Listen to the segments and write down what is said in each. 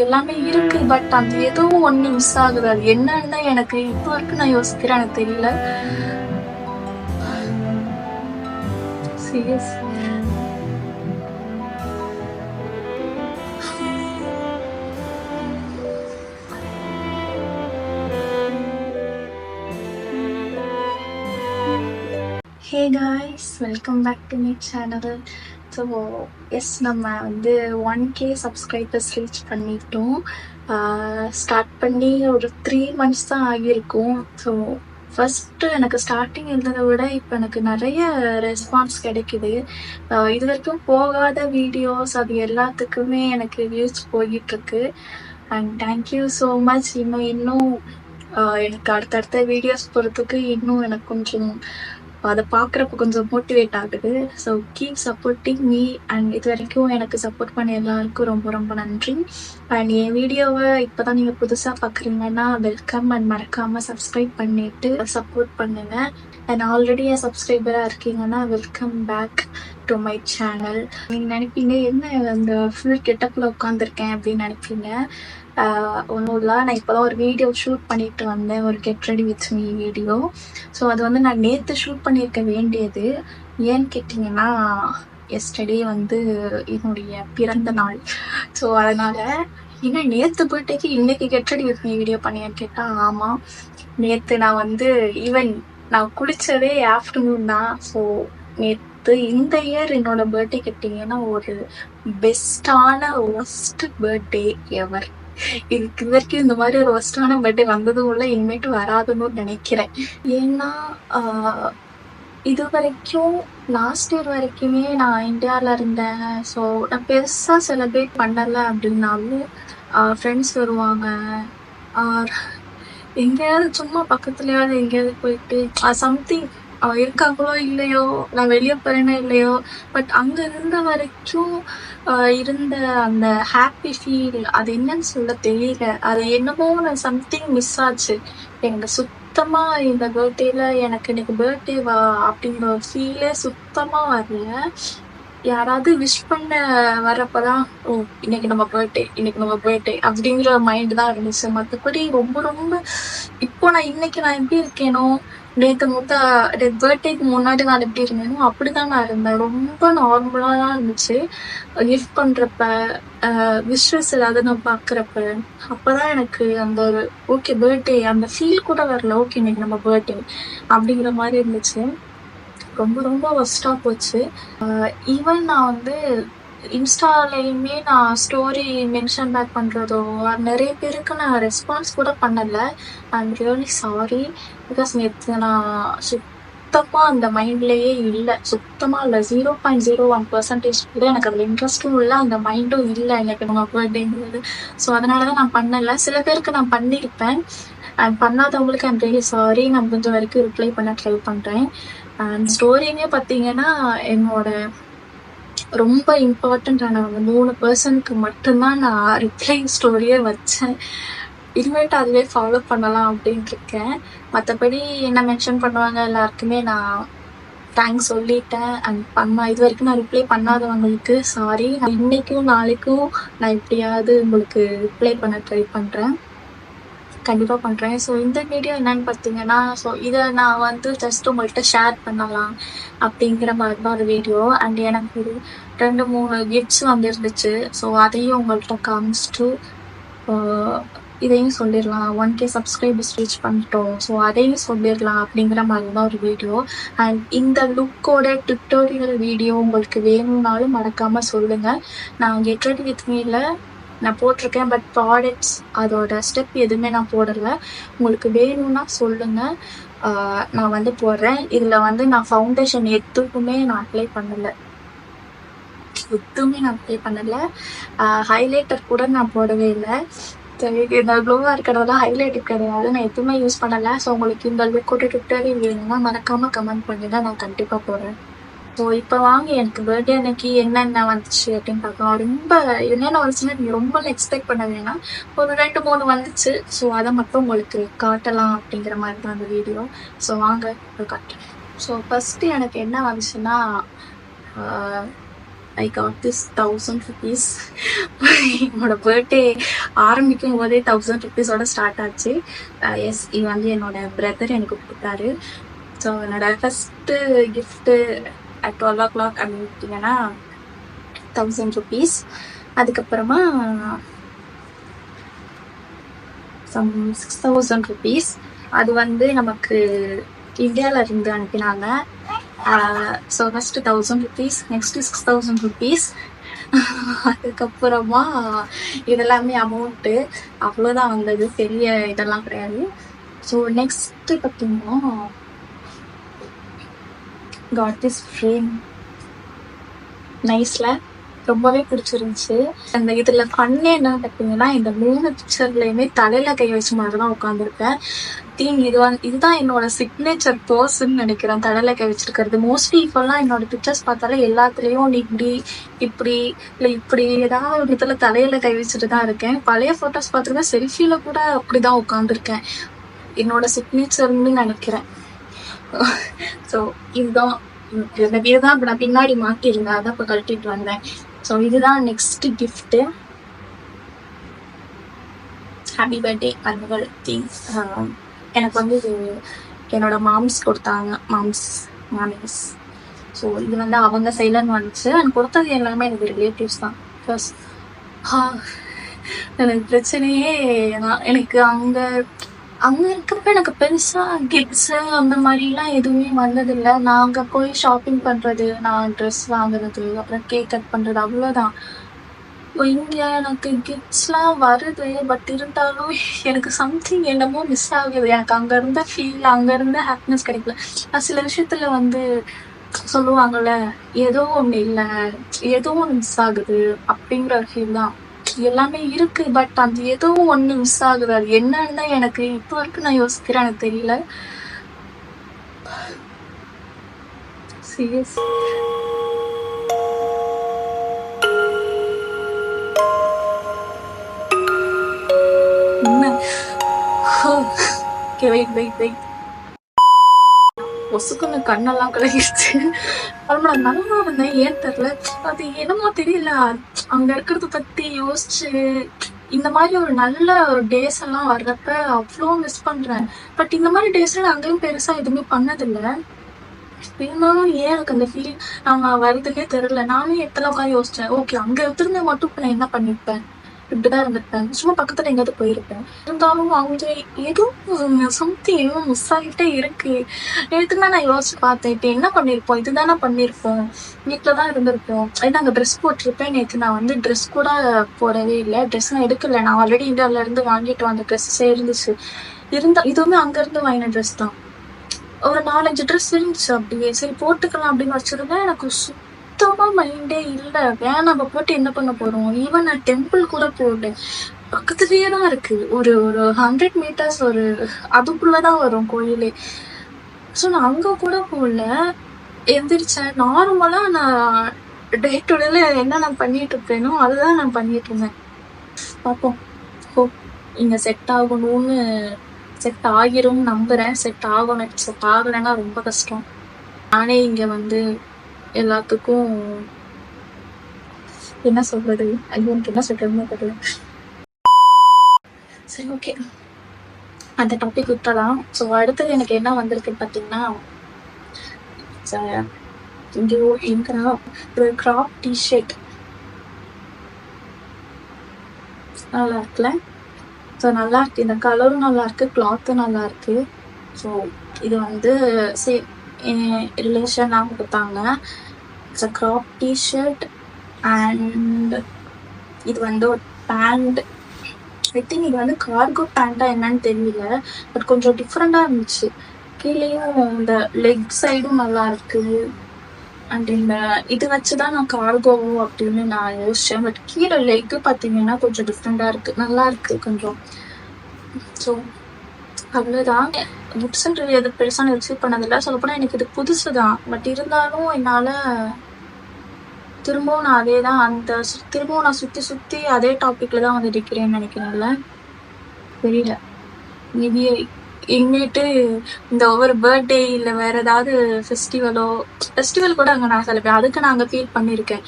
எல்லாமே இருக்கு. பட் அது எதுவும் ஒண்ணு மிஸ் ஆகுது. அது என்னன்னு எனக்கு இப்போ வரைக்கும் நான் யோசிக்கிறேன். எனக்கு தெரியல. Serious. Hey guys, welcome back to my channel. So yes, நம்ம வந்து 1K சப்ஸ்கிரைபர்ஸ் ரீச் பண்ணிட்டோம். ஸ்டார்ட் பண்ணி ஒரு 3 months தான் ஆகியிருக்கும். ஸோ ஃபஸ்ட்டு எனக்கு ஸ்டார்டிங் இருந்ததை விட இப்போ எனக்கு நிறைய ரெஸ்பான்ஸ் கிடைக்குது. இது வரைக்கும் போகாத வீடியோஸ் அது எல்லாத்துக்குமே எனக்கு வியூஸ் போயிட்டுருக்கு. And thank you so much. இன்னும் எனக்கு அடுத்தடுத்த வீடியோஸ் போகிறதுக்கு இன்னும் எனக்கு கொஞ்சம் அதை பார்க்குறப்ப கொஞ்சம் மோட்டிவேட் ஆகுது. So keep supporting me. And இது வரைக்கும் எனக்கு சப்போர்ட் பண்ண எல்லாருக்கும் ரொம்ப ரொம்ப நன்றி. அண்ட் என் வீடியோவை இப்போ தான் நீங்கள் புதுசாக பார்க்குறீங்கன்னா வெல்கம். அண்ட் மறக்காமல் சப்ஸ்கிரைப் பண்ணிவிட்டு சப்போர்ட் பண்ணுங்கள். அண்ட் ஆல்ரெடி என் சப்ஸ்கிரைபராக இருக்கீங்கன்னா welcome back to my channel. நீங்கள் நினைப்பீங்க என்ன அந்த ஃபுல் கெட்டப்பில் உட்காந்துருக்கேன் அப்படின்னு நினைப்பீங்க. ஒன்றும் இல்லை, நான் இப்போ தான் ஒரு வீடியோ ஷூட் பண்ணிட்டு வந்தேன், ஒரு get ready with me video. So அது வந்து நான் நேற்று ஷூட் பண்ணியிருக்க வேண்டியது. ஏன்னு கேட்டிங்கன்னா எஸ்டர்டே வந்து என்னுடைய பிறந்த நாள். ஸோ அதனால் இன்னும் நேற்று பர்த்டேக்கு இன்றைக்கி get ready with me video பண்ணியான்னு கேட்டால் ஆமாம். நேற்று நான் வந்து ஈவன் நான் குளித்ததே ஆஃப்டர்நூன் தான். ஸோ நேற்று இந்த இயர் என்னோட பர்த்டே கேட்டிங்கன்னா ஒரு பெஸ்ட்டான ஒஸ்ட் பர்த்டே எவர். இதுக்கு வரைக்கும் இந்த மாதிரி ஒரு ஒஸ்டான பர்த்டே வந்ததும் இல்லை, இனிமேட்டு வராதுன்னு நினைக்கிறேன். ஏன்னா இது வரைக்கும் லாஸ்ட் இயர் வரைக்குமே நான் இந்தியாவில் இருந்தேன். ஸோ நான் பெருசாக செலிப்ரேட் பண்ணலை. அப்படின்னாலும் ஃப்ரெண்ட்ஸ் வருவாங்க, எங்கேயாவது சும்மா பக்கத்துலையாவது எங்கேயாவது போயிட்டு சம்திங் இருக்காங்களோ இல்லையோ, நான் வெளியே போகிறேனோ இல்லையோ, பட் அங்கே இருந்த வரைக்கும் இருந்த அந்த ஹாப்பி ஃபீல் அது என்னன்னு சொல்ல தெரியல. அது என்னமோ சம்திங் மிஸ் ஆச்சு எனக்கு சுத்தமாக. இந்த பர்த்டேல எனக்கு இன்னைக்கு பர்த்டேவா அப்படிங்கிற ஒரு ஃபீலே சுத்தமாக வரல. யாராவது விஷ் பண்ண வரப்பதான் இன்னைக்கு நம்ம பர்த்டே அப்படிங்கிற மைண்டு தான் இருந்துச்சு. மற்றபடி ரொம்ப ரொம்ப இப்போ நான் எப்படி இருக்கேனோ, நேற்று பர்த்டேக்கு முன்னாடி நான் எப்படி இருந்தேனோ அப்படிதான் நான் இருந்தேன். ரொம்ப நார்மலாக தான் இருந்துச்சு. கிஃப்ட் பண்ணுறப்ப விஷஸ் ஏதாவது நான் பார்க்குறப்ப அப்போதான் எனக்கு அந்த ஒரு ஓகே பர்த்டே அந்த ஃபீல் கூட வரல. ஓகே இன்னைக்கு நம்ம பர்த்டே அப்படிங்கிற மாதிரி இருந்துச்சு. ரொம்ப ரொம்ப ஒஸ்ட்டாக போச்சு. ஈவன் நான் வந்து இன்ஸ்டாலையுமே நான் ஸ்டோரி மென்ஷன் பேக் பண்ணுறதோ நிறைய பேருக்கு நான் ரெஸ்பான்ஸ் கூட பண்ணலை. I'm really sorry. பிகாஸ் நேற்று நான் சுத்தமாக அந்த மைண்ட்லேயே இல்லை, சுத்தமாக இல்லை. 0.01% கூட எனக்கு அதில் இன்ட்ரெஸ்ட்டும் இல்லை, அந்த மைண்டும் இல்லை எனக்கு நம்ம பர்த்டேங்கிறது. ஸோ அதனால தான் நான் பண்ணலை. சில பேருக்கு நான் பண்ணியிருப்பேன். அண்ட் பண்ணாதவங்களுக்கு ஐம் ரியலி சாரி. நான் முடிஞ்ச வரைக்கும் ரிப்ளை பண்ண ட்ரை பண்ணுறேன். அண்ட் ஸ்டோரியுமே பார்த்தீங்கன்னா என்னோட ரொம்ப இம்பார்ட்டண்ட்டான 3 பர்சனுக்கு மட்டும்தான் நான் ரிப்ளை ஸ்டோரியே வச்சேன். இனிமேட்டு அதுவே ஃபாலோ பண்ணலாம் அப்படின்ட்டு இருக்கேன். மற்றபடி என்ன மென்ஷன் பண்ணுவாங்க எல்லாருக்குமே நான் தேங்க்ஸ் சொல்லிட்டேன். அண்ட் இது வரைக்கும் நான் ரிப்ளை பண்ணாதவங்களுக்கு சாரி. இன்னைக்கும் நாளைக்கும் நான் எப்படியாவது உங்களுக்கு ரிப்ளை பண்ண ட்ரை பண்ணுறேன், கண்டிப்பாக பண்ணுறேன். ஸோ இந்த வீடியோ என்னன்னு பார்த்தீங்கன்னா, ஸோ இதை நான் வந்து ஜஸ்ட் உங்கள்கிட்ட ஷேர் பண்ணலாம் அப்படிங்கிற மாதிரி தான் ஒரு வீடியோ. அண்ட் எனக்கு ஒரு 2-3 கிஃப்ட்ஸ் வந்துருந்துச்சு. ஸோ அதையும் உங்கள்கிட்ட காமிச்சிட்டு இதையும் சொல்லிடலாம். 1K சப்ஸ்கிரைபர்ஸ் ரீச் பண்ணிட்டோம், ஸோ அதையும் சொல்லிடலாம் அப்படிங்கிற மாதிரி தான் ஒரு வீடியோ. அண்ட் இந்த லுக்கோட டுட்டோரியல் வீடியோ உங்களுக்கு வேணும்னாலும் மறக்காமல் சொல்லுங்கள். நான் கெட் ரெடி வித் மீல நான் போட்டிருக்கேன், பட் ப்ராடக்ட்ஸ் அதோட ஸ்டெப் எதுவுமே நான் போடலை. உங்களுக்கு வேணும்னா சொல்லுங்கள், நான் வந்து போடுறேன். இதில் வந்து நான் ஃபவுண்டேஷன் எதுவுமே நான் அப்ளை பண்ணலை. ஹைலைட்டர் கூட நான் போடவே இல்லை. சரி, இந்த க்ளோவாக இருக்கிறதெல்லாம் ஹைலைட்டர் கிடையாது, நான் எதுவுமே யூஸ் பண்ணலை. ஸோ உங்களுக்கு இந்த லுக்கோட டுட்டோரியல் வேணும்னா மறக்காமல் கமெண்ட் பண்ணுங்கள், நான் கண்டிப்பாக போடுறேன். ஸோ இப்போ வாங்க எனக்கு பர்த்டே அன்னைக்கு என்னென்ன வந்துச்சு அப்படின்னு பார்க்கலாம். ரொம்ப என்னென்ன வந்துச்சுன்னா நீங்கள் ரொம்ப எக்ஸ்பெக்ட் பண்ண வேணாம், ஒரு 2-3 வந்துச்சு. ஸோ அதை மட்டும் உங்களுக்கு காட்டலாம் அப்படிங்கிற மாதிரி தான் அந்த வீடியோ. ஸோ வாங்க காட்டுறேன். ஸோ ஃபஸ்ட்டு எனக்கு என்ன வந்துச்சுன்னா ஐ காட் திஸ் 1000 rupees. என்னோட பர்த்டே ஆரம்பிக்கும் போதே 1000 rupees ஸ்டார்ட் ஆச்சு. எஸ், இது வந்து என்னோட பிரதர் எனக்கு கொடுத்தாரு. ஸோ என்னோட ஃபஸ்ட்டு கிஃப்ட்டு அட் 12 o'clock அப்படின்னு பார்த்தீங்கன்னா 1000 rupees. அதுக்கப்புறமா 6000 rupees. அது வந்து நமக்கு இந்தியாவில் இருந்து அனுப்பினாங்க. So first 1000 rupees, next 6000 rupees. அதுக்கப்புறமா இதெல்லாமே அமௌண்ட்டு அவ்வளோதான் வந்தது, பெரிய இதெல்லாம் கிடையாது. ஸோ நெக்ஸ்ட்டு பார்த்தீங்கன்னா காட் திஸ் ஃப்ரேம். நைஸில் ரொம்பவே பிடிச்சிருந்துச்சு. அந்த இதில் ஃபன்னே என்ன பார்த்தீங்கன்னா, இந்த 3 பிக்சர்லையுமே தலையில் கை வச்ச மாதிரி தான் உட்காந்துருப்பேன். இதுதான் என்னோட சிக்னேச்சர் போஸ்ன்னு நினைக்கிறேன், தலையில் கை வச்சிருக்கிறது. மோஸ்ட்லி இப்போல்லாம் என்னோட பிக்சர்ஸ் பார்த்தாலே எல்லாத்துலேயும் நீ இப்படி இல்லை இப்படி ஏதாவது ஒரு இதில் தலையில் கை வச்சுட்டு தான் இருக்கேன். பழைய ஃபோட்டோஸ் பார்த்துருக்கேன், செல்ஃபியில் கூட அப்படி தான் உட்காந்துருக்கேன். என்னோட சிக்னேச்சர்னு நினைக்கிறேன். ஸோ இதுதான் இப்போ நான் பின்னாடி மாட்டிருந்தேன், அதான் இப்போ கழட்டிட்டு வந்தேன். ஸோ இதுதான் next gift. Happy birthday annual thing. எனக்கு வந்து இது என்னோட மாம்ஸ் கொடுத்தாங்க, மாமிஸ். ஸோ இது வந்து அவங்க சைட்லேருந்து வந்துச்சு. எனக்கு கொடுத்தது எல்லாமே எனக்கு ரிலேட்டிவ்ஸ் தான். ப்ளஸ் எனக்கு பிரச்சனையே எனக்கு அங்கே இருக்கப்ப எனக்கு பெருசாக கிஃப்ட்ஸு அந்த மாதிரிலாம் எதுவுமே வந்ததில்லை. நாங்கள் போய் ஷாப்பிங் பண்ணுறது, நான் ட்ரெஸ் வாங்குறது, அப்புறம் கேக் கட் பண்ணுறது, அவ்வளோதான். இங்கே எனக்கு கிஃப்ட்ஸ்லாம் வருது, பட் இருந்தாலும் எனக்கு சம்திங் என்னமோ மிஸ் ஆகுது. எனக்கு அங்கே இருந்த ஃபீல், அங்கே இருந்த ஹாப்பினஸ் கிடைக்கல. சில விஷயத்தில் வந்து சொல்லுவாங்கள்ல, ஏதோ ஒன்று இல்லை, ஏதோ ஒன்று மிஸ் ஆகுது அப்படிங்கிற ஃபீல் தான். எல்லாமே இருக்கு, பட் அந்த ஏதோ ஒன்று மிஸ் ஆகுது. அது என்னன்னு தான் எனக்கு இப்போ வரைக்கும் நான் யோசிக்கிறேன், எனக்கு தெரியல. சீரியஸ். வெயிட் ஒசுக்குன்னு கண்ணெல்லாம் கலகிடுச்சு. அப்புறம் நான் நல்லா இருந்தேன், ஏன் தெரியல, அது என்னமோ தெரியல. அங்க இருக்கிறத பத்தி யோசிச்சு இந்த மாதிரி ஒரு நல்ல ஒரு டேஸ் எல்லாம் வர்றப்ப அவ்வளோ மிஸ் பண்றேன். பட் இந்த மாதிரி டேஸ்ல நான் அங்கேயும் பெருசா எதுவுமே பண்ணதில்லை. இருந்தாலும் ஏன் எனக்கு அந்த ஃபீல் வருதுன்னே தெரியல. நானும் எத்தனை உட்காந்து யோசிச்சேன், ஓகே அங்க இருந்திருந்தா மட்டும் இப்போ நான் என்ன பண்ணிருப்பேன், இப்படிதான் இருந்திருப்பேன், சும்மா பக்கத்துல எங்கேயாவது போயிருப்பேன். இருந்தாலும் அவங்க ஏதோ சம்திங் ஏதோ மிஸ் ஆகிட்டே இருக்கு. நேற்றுனா நான் யோசிச்சு பார்த்தேன், இப்போ என்ன பண்ணியிருப்போம், இதுதானே பண்ணியிருப்போம், வீட்டில் தான் இருந்திருப்போம். ஏன்னா அங்கே ட்ரெஸ் போட்டிருப்பேன். நேற்று நான் வந்து ட்ரெஸ் கூட போடவே இல்லை, ட்ரெஸ்லாம் எடுக்கல. நான் ஆல்ரெடி இந்தியாவில இருந்து வாங்கிட்டு வந்த ட்ரெஸ்ஸே இருந்துச்சு. இதுவுமே அங்கேருந்து வாங்கின ட்ரெஸ் தான். ஒரு 4-5 ட்ரெஸ் இருந்துச்சு அப்படியே, சரி போட்டுக்கலாம் அப்படின்னு வச்சிருந்தேன். எனக்கு சுத்தமா மைண்டே இல்லை, வேணாம் நம்ம போட்டு என்ன பண்ண போறோம். ஈவன் நான் டெம்பிள் கூட போட்டேன், பக்கத்துலயே தான் இருக்கு, ஒரு 100 meters ஒரு அதுக்குள்ளதான் வரும் கோயிலே. ஸோ நான் அங்க கூட போகல, எந்திரிச்சேன். நார்மலா நான் டே டு டேல என்ன நான் பண்ணிட்டு இருப்பேனோ அதுதான் நான் பண்ணிட்டு இருந்தேன். பார்ப்போம், ஹோப் இங்க செட் ஆகணும்னு, செட் ஆகிரும் நம்புறேன். செட் ஆகணும், செட் ஆகலைன்னா ரொம்ப கஷ்டம். நானே இங்க வந்து எல்லாத்துக்கும் என்ன சொல்றது, ஐயோ எனக்கு என்ன சொல்றதுன்னு தெரியல. சரி, ஓகே, அந்த டாபிக் விட்டலாம். ஸோ அடுத்தது எனக்கு என்ன வந்திருக்குன்னு பார்த்தீங்கன்னா, ஒரு கிராப் டிஷர்ட் நல்லா இருக்குல்ல. ஸோ நல்லா இருக்கு, இந்த கலரும் நல்லா இருக்கு, கிளாத்தும் நல்லா இருக்கு. ஸோ இது வந்து ரிலேஷனாக கொடுத்தாங்க. It's a crop t-shirt and இது வந்து ஒரு பேண்ட். ஐ திங்க் இது வந்து கார்கோ பேண்டா என்னன்னு தெரியல, பட் கொஞ்சம் டிஃப்ரெண்டாக இருந்துச்சு. கீழேயும் இந்த லெக் சைடும் நல்லா இருக்கு. அண்ட் இந்த இது வச்சுதான் நான் கார்கோவோ அப்படின்னு நான் யோசிச்சேன். பட் கீழே லெக் பார்த்தீங்கன்னா கொஞ்சம் டிஃப்ரெண்டாக இருக்கு, நல்லா இருக்கு கொஞ்சம். ஸோ அவ்வளோதான். புக்ஸ்ன்றது எது பெருசாக ரிசீவ் பண்ணதில்லை. சொல்லப்போனால் எனக்கு இது புதுசு தான். பட் இருந்தாலும் என்னால் திரும்பவும் நான் அதே தான் திரும்பவும் நான் சுற்றி அதே டாப்பிக்கில் தான் வந்து இருக்கிறேன்னு நினைக்கிறேன்ல, தெரியல. மேபி இனிமேட்டு இந்த ஒவ்வொரு பர்த்டே இல்லை வேற ஏதாவது ஃபெஸ்டிவல் கூட அங்கே நான் செலிப்ரேட் அதுக்கு நான் அங்கே ஃபீல் பண்ணியிருக்கேன்.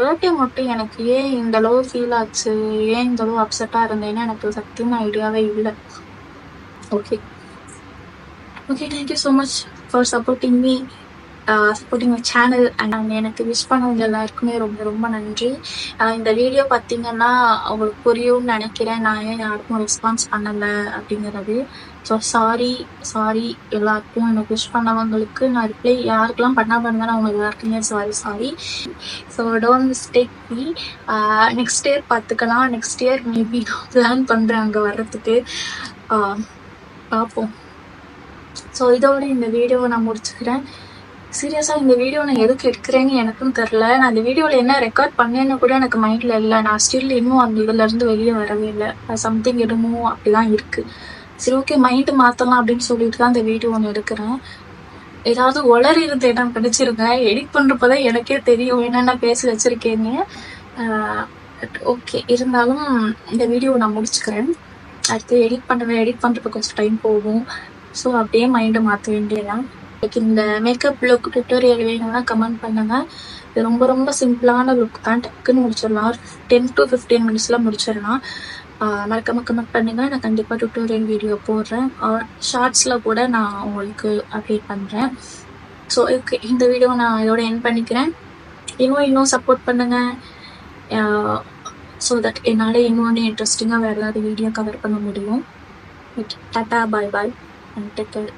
பர்த்டே மட்டும் எனக்கு ஏன் இந்த அளவு ஃபீல் ஆச்சு, ஏன் இந்த அளவு அப்செட்டாக இருந்தேன்னு எனக்கு சத்தியமாக ஐடியாவே இல்லை. Okay thank you so much for supporting me, supporting my channel. And எனக்கு விஷ் பண்ணவங்க எல்லாருக்குமே ரொம்ப ரொம்ப நன்றி. இந்த வீடியோ பார்த்தீங்கன்னா அவங்களுக்கு புரியும்னு நினைக்கிறேன், நான் ஏன் யாருக்கும் ரெஸ்பான்ஸ் பண்ணலை அப்படிங்கிறது. ஸோ சாரி எல்லாருக்கும். எனக்கு விஷ் பண்ணவங்களுக்கு நான் ரிப்ளை யாருக்கெல்லாம் பண்ணாமல் இருந்தாலும் அவங்க எல்லாருக்குமே sorry. So don't mistake me. Next year பார்த்துக்கலாம். நெக்ஸ்ட் இயர் மேபி நான் பிளான் பண்ணுறேன் அங்கே வர்றதுக்கு. பார்ப்போம். ஸோ இதோட இந்த வீடியோவை நான் முடிச்சுக்கிறேன். சீரியஸாக இந்த வீடியோ நான் எதுக்கு எடுக்கிறேன்னு எனக்கும் தெரில. நான் இந்த வீடியோவில் என்ன ரெக்கார்ட் பண்ணேன்னு கூட எனக்கு மைண்டில் இல்லை. நான் ஸ்டில் இன்னும் அந்த இதுலேருந்து வெளியே வரவே இல்லை. சம்திங் என்னமோ அப்படி தான் இருக்குது. சரி ஓகே, மைண்டு மாற்றலாம் அப்படின்னு சொல்லிட்டு தான் இந்த வீடியோ ஒன்று எடுக்கிறேன். ஏதாவது உளறி இருந்து என்ன பிடிச்சிருங்க. எடிட் பண்ணுறப்பதான் எனக்கே தெரியும் என்னென்ன பேசி வச்சுருக்கேன்னு. ஓகே, இருந்தாலும் இந்த வீடியோவை நான் முடிச்சுக்கிறேன். அடுத்து எடிட் பண்ணுறதுக்கு கொஞ்சம் டைம் போகும். ஸோ அப்படியே மைண்டை மாற்ற வேண்டியதான். இந்த மேக்கப் லுக் டுட்டோரியல் வேணும்னா கமெண்ட் பண்ணுங்க. இது ரொம்ப ரொம்ப சிம்பிளான லுக் தான், டக்குன்னு முடிச்சிடலாம். 10 to 15 மினிட்ஸில் முடிச்சிடலாம். மறக்காம கமெண்ட் பண்ணுங்க. நான் கண்டிப்பாக டுட்டோரியல் வீடியோ போடுறேன். ஷார்ட்ஸில் கூட நான் உங்களுக்கு அப்டேட் பண்ணுறேன். ஸோ ஓகே, இந்த வீடியோ நான் இதோட எண்ட் பண்ணிக்கிறேன். இன்னும் சப்போர்ட் பண்ணுங்க. ஸோ தட் என்னால் இன்னொன்று இன்ட்ரெஸ்டிங்காக வேறு ஏதாவது வீடியோ கவர் பண்ண முடியும். Okay, tata, bye and take care.